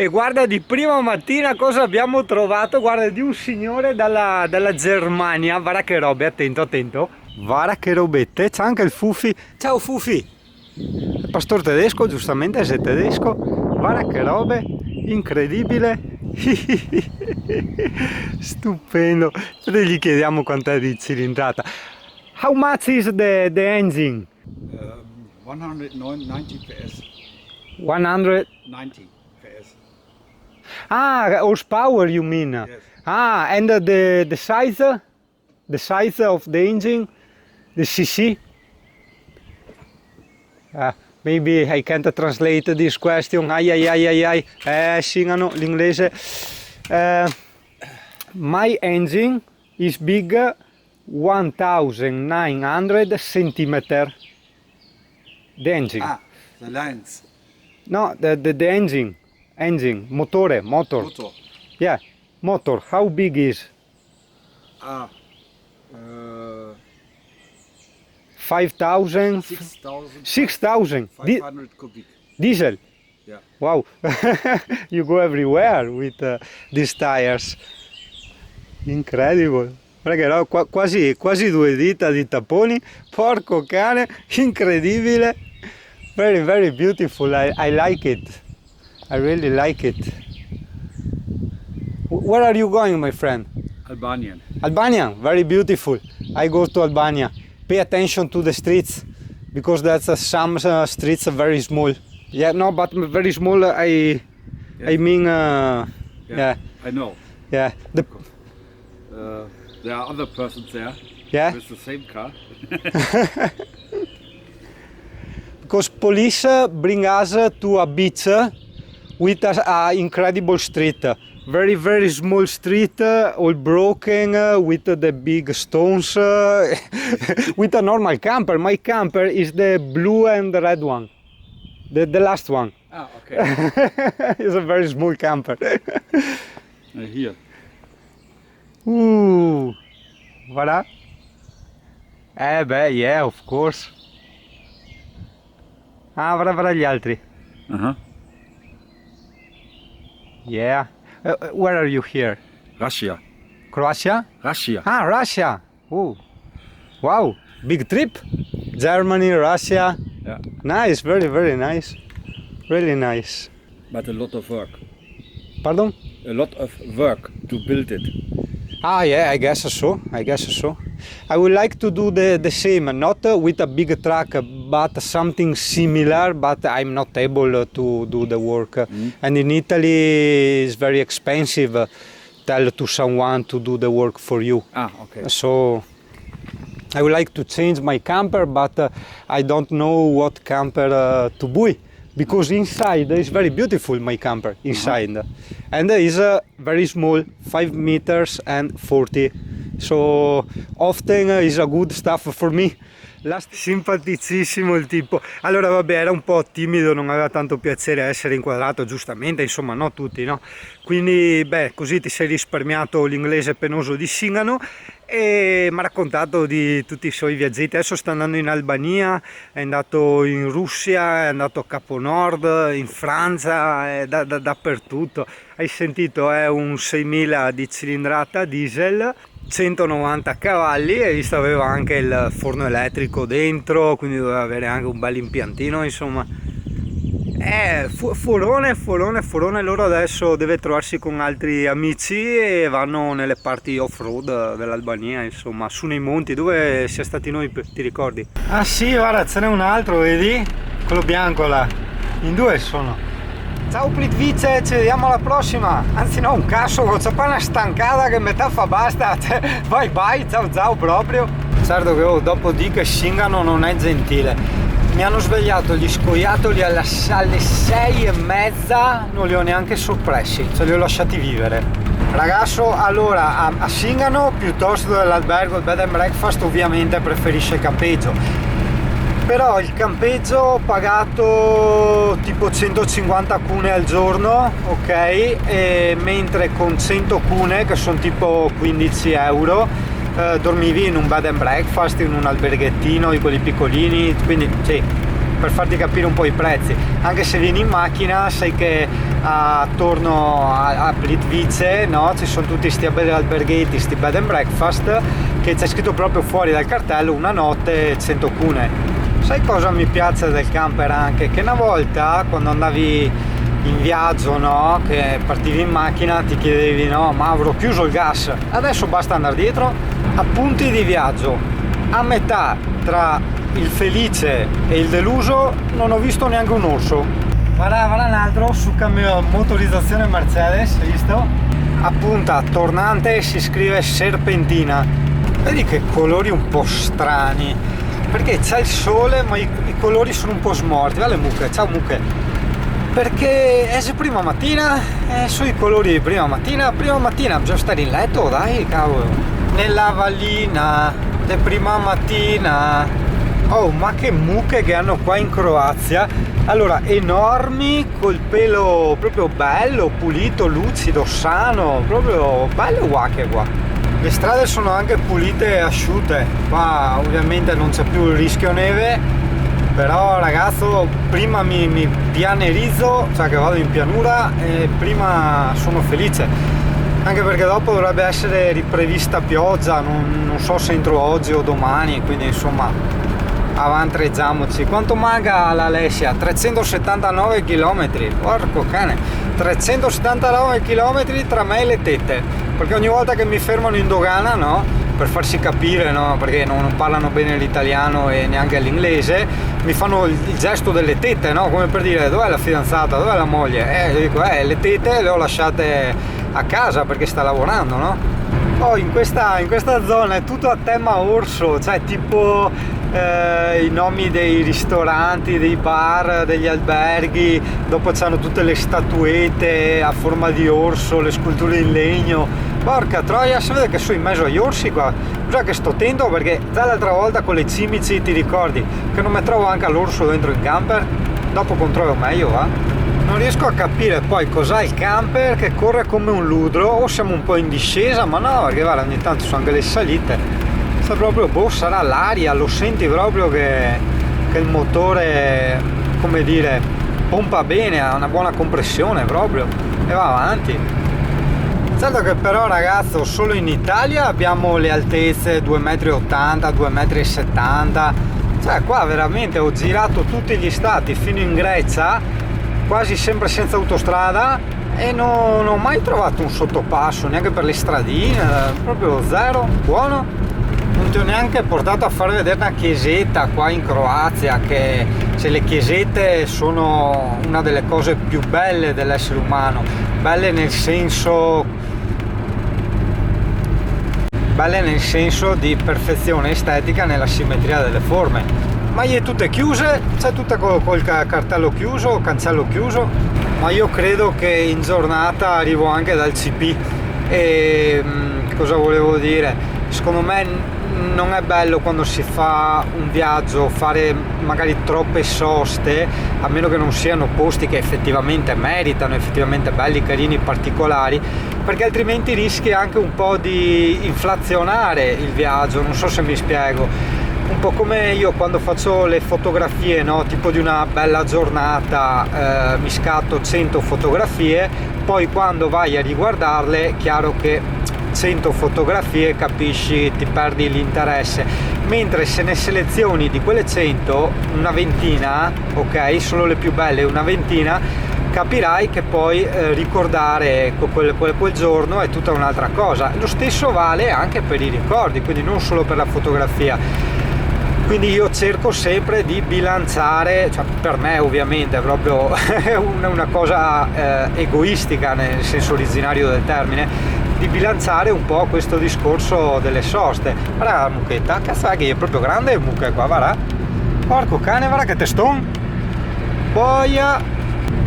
E guarda di prima mattina cosa abbiamo trovato, guarda, di un signore dalla Germania, guarda che robe, attento, attento, guarda che robette, c'è anche il Fufi, ciao Fufi, il pastor tedesco, giustamente sei tedesco, guarda che robe, incredibile, stupendo, adesso gli chiediamo quant'è di cilindrata. How much is the engine? 190 PS. 190 PS. Ah, horsepower you mean? Yes. Ah, and the size? The size of the engine? The cc? Maybe I can't translate this question. Ai. Singano l'inglese. My engine is big 1900 centimeter. The engine. Ah, the lines. No, the engine. Engine, motor. Motor. Yeah, motor. How big is? 5,000? 6,000. 6,000. 500 cubic. Diesel. Yeah. Wow, you go everywhere with these tires. Incredible. Perché no, quasi 2 dita di tapponi. Porco cane, incredibile. Very, very beautiful. I like it. I really like it. Where are you going, my friend? Albanian. Albania, very beautiful. I go to Albania. Pay attention to the streets because that's some streets are very small. Yeah, no, but very small. I mean, yeah. I know. Yeah. There are other persons there. Yeah. With the same car. Because police bring us to a beach with a incredible street. Very, very small street, all broken, with the big stones, with a normal camper. My camper is the blue and the red one, the last one. Ah, okay. It's a very small camper. Here. Voilà. Yeah, of course. Ah, guarda gli altri. Uh-huh. Yeah. Where are you here? Russia. Croatia? Russia. Ah, Russia. Oh, wow. Big trip. Germany, Russia. Yeah. Nice, very, very nice. Really nice. But a lot of work. Pardon? A lot of work to build it. Ah, yeah, I guess so. I would like to do the same, not with a big truck, but something similar, but I'm not able to do the work. And in Italy, it's very expensive. Tell to someone to do the work for you. Ah, okay. So I would like to change my camper, but I don't know what camper to buy. Because inside is very beautiful, my camper inside, and is very small, 5 meters and 40, so often is a good stuff for me. Simpaticissimo il tipo. Allora vabbè, era un po' timido, non aveva tanto piacere a essere inquadrato, giustamente, insomma, no tutti, no? Quindi beh, così ti sei risparmiato l'inglese penoso di Singano e mi ha raccontato di tutti i suoi viaggetti. Adesso sta andando in Albania, è andato in Russia, è andato a Capo Nord, in Francia, dappertutto. Hai sentito, è un 6000 di cilindrata diesel, 190 cavalli, e visto aveva anche il forno elettrico dentro, quindi doveva avere anche un bel impiantino, insomma. Furone. Loro adesso deve trovarsi con altri amici e vanno nelle parti off-road dell'Albania, insomma, su nei monti. Dove siamo stati noi, ti ricordi? Ah sì, guarda, ce n'è un altro, vedi? Quello bianco là, in 2 sono. Ciao Plitvice, ci vediamo alla prossima. Anzi no, un cazzo, c'è una stancata che metà fa basta. Vai, ciao proprio. Certo che dopo di che Singano non è gentile. Mi hanno svegliato gli scoiattoli alle 6:30, non li ho neanche sorpressi, ce li ho lasciati vivere. Ragazzo, allora a Singano piuttosto dell'albergo, il bed and breakfast, ovviamente preferisce campeggio. Però il campeggio ho pagato tipo 150 cune al giorno, ok? E mentre con 100 cune, che sono tipo 15 euro, dormivi in un bed and breakfast, in un alberghettino di quelli piccolini, quindi sì, per farti capire un po' i prezzi. Anche se vieni in macchina sai che attorno a Plitvice, no, ci sono tutti sti alberghetti, sti bed and breakfast, che c'è scritto proprio fuori dal cartello una notte 100 kune. Sai cosa mi piace del camper anche? Che una volta quando andavi in viaggio, no, che partivi in macchina ti chiedevi, no, ma avrò chiuso il gas? Adesso basta andare dietro. Appunti di viaggio: a metà tra il felice e il deluso non ho visto neanche un orso. Guarda un altro su cambio motorizzazione Mercedes, hai visto? A punta tornante si scrive serpentina. Vedi che colori un po' strani, perché c'è il sole ma i colori sono un po' smorti. Guarda le mucche, ciao mucche, perché è prima mattina, sui colori di prima mattina bisogna stare in letto, dai, cavolo, nella vallina di prima mattina. Oh, ma che mucche che hanno qua in Croazia. Allora, enormi, col pelo proprio bello, pulito, lucido, sano, proprio bello guacche qua. Le strade sono anche pulite e asciute, qua ovviamente non c'è più il rischio neve, però ragazzo, prima mi pianerizzo, cioè che vado in pianura, e prima sono felice, anche perché dopo dovrebbe essere riprevista pioggia, non so se entro oggi o domani, quindi insomma avvantaggiamoci. Quanto manca all'Alessia? 379 km, porco cane, 379 km tra me e le tette, perché ogni volta che mi fermano in dogana, no, per farsi capire, no, perché non parlano bene l'italiano e neanche l'inglese, mi fanno il gesto delle tette, no, come per dire dov'è la fidanzata, dov'è la moglie, io dico le tette le ho lasciate a casa perché sta lavorando, no? Oh, in questa zona è tutto a tema orso, cioè tipo i nomi dei ristoranti, dei bar, degli alberghi, dopo c'hanno tutte le statuette a forma di orso, le sculture in legno. Porca troia, si vede che sono in mezzo agli orsi qua. Bisogna che sto attento, perché già l'altra volta con le cimici ti ricordi che non mi trovo anche l'orso dentro il camper? Dopo controllo meglio, va? Non riesco a capire poi cos'ha il camper che corre come un ludro, o siamo un po' in discesa, ma no, perché guarda, ogni tanto sono anche le salite. Sta proprio, boh, sarà l'aria, lo senti proprio che il motore, come dire, pompa bene, ha una buona compressione proprio e va avanti. Certo che però ragazzo, solo in Italia abbiamo le altezze 2,80 m, 2,70 m, cioè qua veramente ho girato tutti gli stati fino in Grecia, quasi sempre senza autostrada, e non ho mai trovato un sottopasso neanche per le stradine, proprio zero, buono. Non ti ho neanche portato a far vedere una chiesetta qua in Croazia, che se le chiesette sono una delle cose più belle dell'essere umano, belle nel senso di perfezione estetica nella simmetria delle forme, ma io tutte chiuse, c'è tutte col cartello chiuso, cancello chiuso, ma io credo che in giornata arrivo anche dal CP. E cosa volevo dire? Secondo me non è bello quando si fa un viaggio fare magari troppe soste, a meno che non siano posti che effettivamente meritano, effettivamente belli, carini, particolari, perché altrimenti rischi anche un po' di inflazionare il viaggio, non so se mi spiego. Un po' come io quando faccio le fotografie, no? Tipo di una bella giornata, mi scatto 100 fotografie, poi quando vai a riguardarle, chiaro che 100 fotografie, capisci, ti perdi l'interesse, mentre se ne selezioni di quelle 100 una ventina, ok, solo le più belle, una ventina, capirai che poi ricordare quel giorno è tutta un'altra cosa. Lo stesso vale anche per i ricordi, quindi non solo per la fotografia. Quindi io cerco sempre di bilanciare, cioè per me ovviamente è proprio una cosa egoistica nel senso originario del termine, di bilanciare un po' questo discorso delle soste. Guarda la mucchetta, cazzo è che è proprio grande il mucche qua, guarda, porco cane, guarda che teston, boia,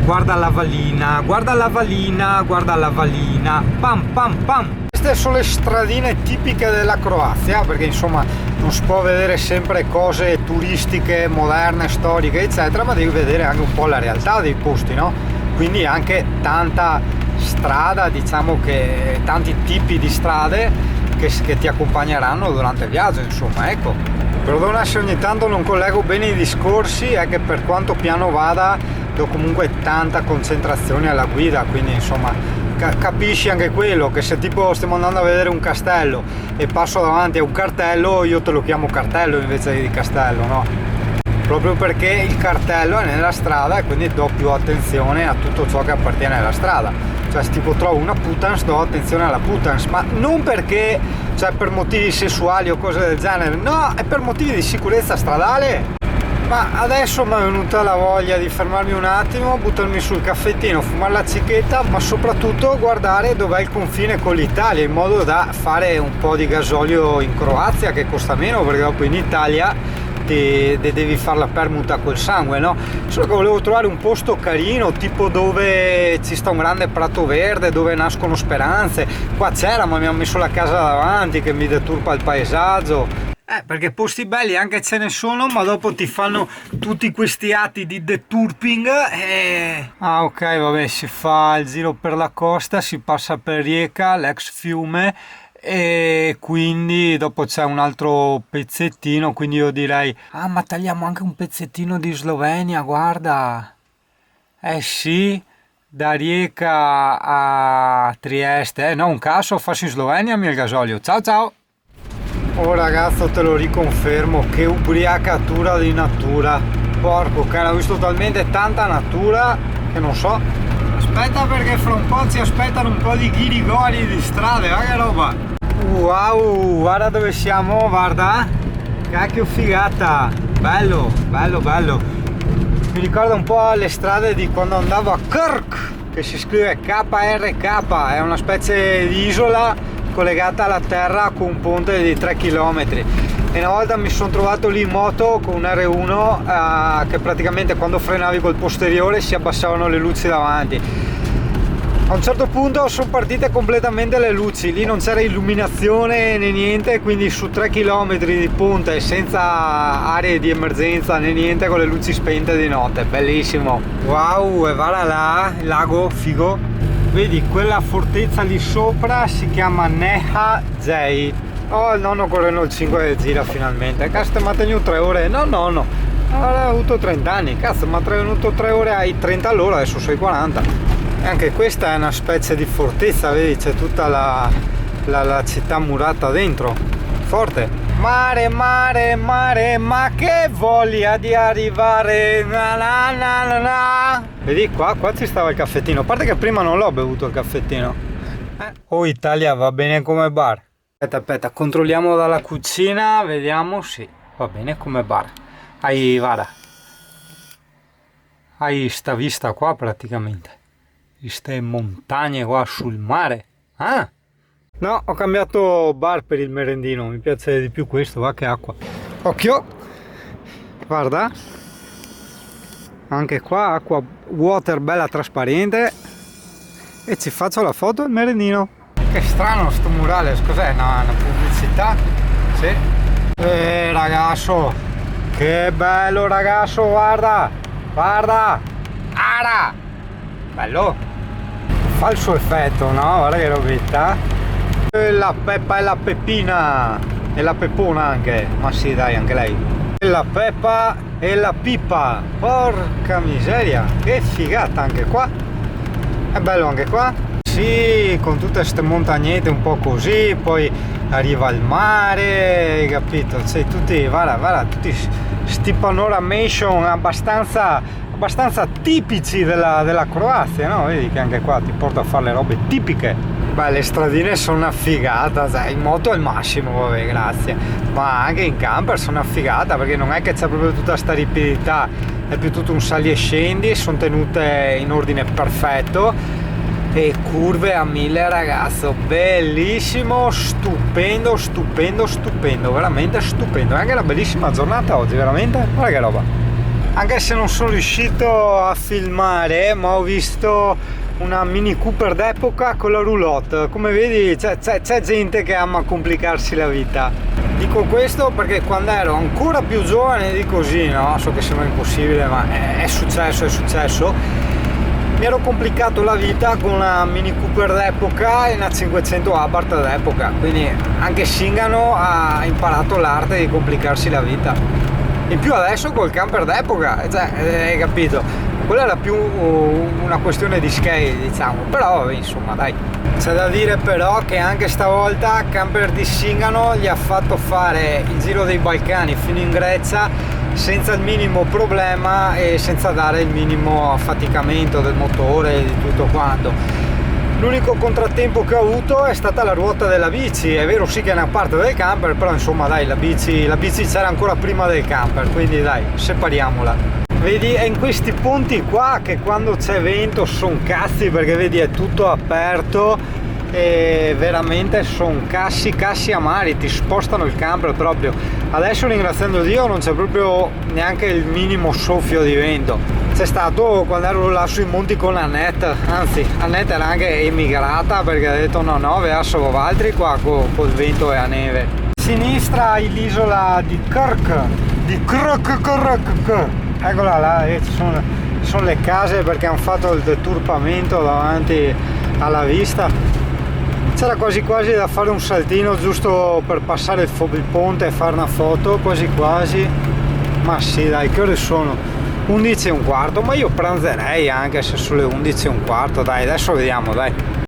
guarda la vallina, guarda la vallina, guarda la vallina, pam pam pam. Queste sono le stradine tipiche della Croazia, perché insomma non si può vedere sempre cose turistiche, moderne, storiche eccetera, ma devi vedere anche un po' la realtà dei posti, no? Quindi anche tanta strada, diciamo che tanti tipi di strade che ti accompagneranno durante il viaggio, insomma, ecco. Perdona se ogni tanto non collego bene i discorsi, è che per quanto piano vada do comunque tanta concentrazione alla guida, quindi insomma capisci anche quello, che se tipo stiamo andando a vedere un castello e passo davanti a un cartello, io te lo chiamo cartello invece di castello, no? Proprio perché il cartello è nella strada e quindi do più attenzione a tutto ciò che appartiene alla strada. Cioè se tipo trovo una puttans do attenzione alla puttans, ma non perché, cioè per motivi sessuali o cose del genere, no, è per motivi di sicurezza stradale. Ma adesso mi è venuta la voglia di fermarmi un attimo, buttarmi sul caffettino, fumare la cicchetta, ma soprattutto guardare dov'è il confine con l'Italia, in modo da fare un po' di gasolio in Croazia, che costa meno, perché dopo in Italia devi fare la permuta col sangue, no? Solo che volevo trovare un posto carino, tipo dove ci sta un grande prato verde, dove nascono speranze. Qua c'era, ma mi hanno messo la casa davanti che mi deturpa il paesaggio. Perché posti belli anche ce ne sono, ma dopo ti fanno tutti questi atti di deturping e... Ah ok, vabbè, si fa il giro per la costa, si passa per Rijeka, l'ex fiume, e quindi dopo c'è un altro pezzettino, quindi io direi ah, ma tagliamo anche un pezzettino di Slovenia, guarda. Eh sì, da Rijeka a Trieste, no, un caso faccio in Slovenia il gasolio. Ciao ciao. Oh ragazzo, te lo riconfermo, che ubriacatura di natura. Porco cane, ho visto talmente tanta natura che non so. Aspetta, perché fra un po' ci aspettano un po' di ghirigori di strade, che roba. Wow, guarda dove siamo, guarda. Cacchio figata. Bello, bello, bello. Mi ricorda un po' le strade di quando andavo a Krk, che si scrive KRK, è una specie di isola collegata alla terra con un ponte di 3 km, e una volta mi sono trovato lì in moto con un R1 che praticamente quando frenavi col posteriore si abbassavano le luci davanti. A un certo punto sono partite completamente le luci, lì non c'era illuminazione né niente, quindi su 3 km di ponte senza aree di emergenza né niente, con le luci spente di notte, bellissimo. Wow, e guarda là, il lago, figo. Vedi, quella fortezza lì sopra si chiama Neha Zey. Oh, il nonno con Renault 5 gira finalmente. Cazzo, mi ha tenuto 3 ore. No, avrà avuto 30 anni. Cazzo, mi ha tenuto 3 ore ai 30 all'ora, adesso sono i 40. E anche questa è una specie di fortezza, vedi, c'è tutta la città murata dentro. Forte. Mare, mare, mare, ma che voglia di arrivare. Na, na, na, na, na. Vedi, qua ci stava il caffettino. A parte che prima non l'ho bevuto il caffettino. Oh, Italia va bene come bar. Aspetta, controlliamo dalla cucina, vediamo. Sì, va bene come bar. Guarda, hai sta vista qua praticamente. Queste montagne qua sul mare. Ah! No, ho cambiato bar per il merendino, mi piace di più questo, va che acqua. Occhio! Guarda! Anche qua acqua water bella trasparente. E ci faccio la foto del merendino. Che strano sto murale, cos'è? Una pubblicità? Sì. Ragazzo! Che bello ragazzo, guarda! Guarda! Ara! Bello! Fa il suo effetto, no? Guarda che robetta! La Peppa e la Peppina e la Peppona anche, ma sì dai, anche lei. La Peppa e la Pippa, porca miseria, che figata anche qua. È bello anche qua, sì, con tutte queste montagnette un po' così, poi arriva il mare, hai capito? C'è tutti, guarda, tutti sti panoramation abbastanza tipici della Croazia, no? Vedi che anche qua ti porta a fare le robe tipiche. Beh, le stradine sono una figata, sai, in moto è il massimo, vabbè, grazie, ma anche in camper sono una figata, perché non è che c'è proprio tutta sta ripidità, è più tutto un sali e scendi, sono tenute in ordine perfetto, e curve a 1000 ragazzo, bellissimo, stupendo, veramente stupendo, è anche una bellissima giornata oggi, veramente, guarda che roba. Anche se non sono riuscito a filmare, ma ho visto una Mini Cooper d'epoca con la roulotte. Come vedi c'è gente che ama complicarsi la vita. Dico questo perché quando ero ancora più giovane di così, no? So che sembra impossibile, ma è successo. mi ero complicato la vita con una Mini Cooper d'epoca e una 500 Abarth d'epoca, quindi anche Singano ha imparato l'arte di complicarsi la vita. In più adesso col camper d'epoca, cioè, hai capito, quella era più una questione di scale, diciamo, però insomma dai. C'è da dire però che anche stavolta camper di Singano gli ha fatto fare il giro dei Balcani fino in Grecia senza il minimo problema e senza dare il minimo affaticamento del motore e di tutto quanto. L'unico contrattempo che ho avuto è stata la ruota della bici. È vero sì che è una parte del camper, però insomma dai, la bici c'era ancora prima del camper, quindi dai, separiamola. Vedi, è in questi ponti qua che quando c'è vento son cazzi, perché vedi è tutto aperto e veramente sono cassi amari, ti spostano il camper proprio. Adesso, ringraziando Dio, non c'è proprio neanche il minimo soffio di vento. C'è stato quando ero là sui monti con Annette, anzi Annette era anche emigrata perché ha detto no, aveva solo altri qua col vento e a neve. A sinistra hai l'isola di Kirk, eccola là, ci sono le case perché hanno fatto il deturpamento davanti alla vista. C'era quasi da fare un saltino giusto per passare il ponte e fare una foto, quasi, ma sì dai, che ore sono? 11:15, ma io pranzerei anche se sono le 11:15, dai, adesso vediamo, dai.